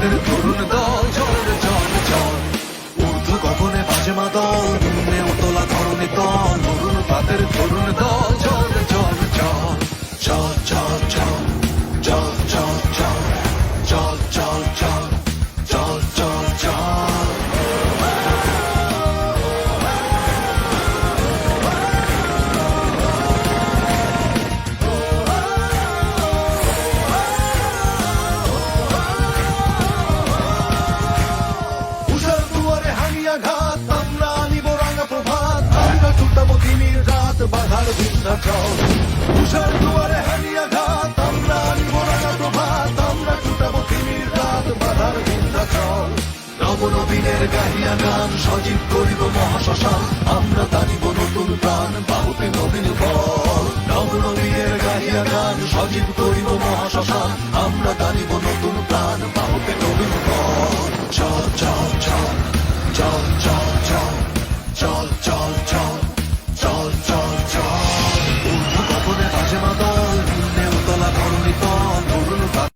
পাতের তরুণ দল, চল রে চল চল। ঊর্ধ্ব গগনে বাজে মাদল, নিম্নে উতলা ধরণী তল, তরুণ পাতের তরুণ দল, চল রে চল চল। চল চল চল চল চল চল চল চল চল চল চল চল। উষার দুয়ারে হানিয়া ঘাত, আমরা আনিব রাঙা প্রভাত, আমরা ছুটাবো দিনের রাত, বাধার বিন্ধ্যাচল। উষার দুয়ারে হানিয়া ঘাত, আমরা আনিব রাঙা প্রভাত, আমরা ছুটাবো দিনের রাত, বাধার বিন্ধ্যাচল। নবনবীনের গাহিয়া গান, সজীব করিব মহাশ্মশান, আমরা টানিব নতুন প্রাণ, বাহুতে নবীন বল। নবনবীনের গাহিয়া গান, সজীব করিব মহাশ্মশান,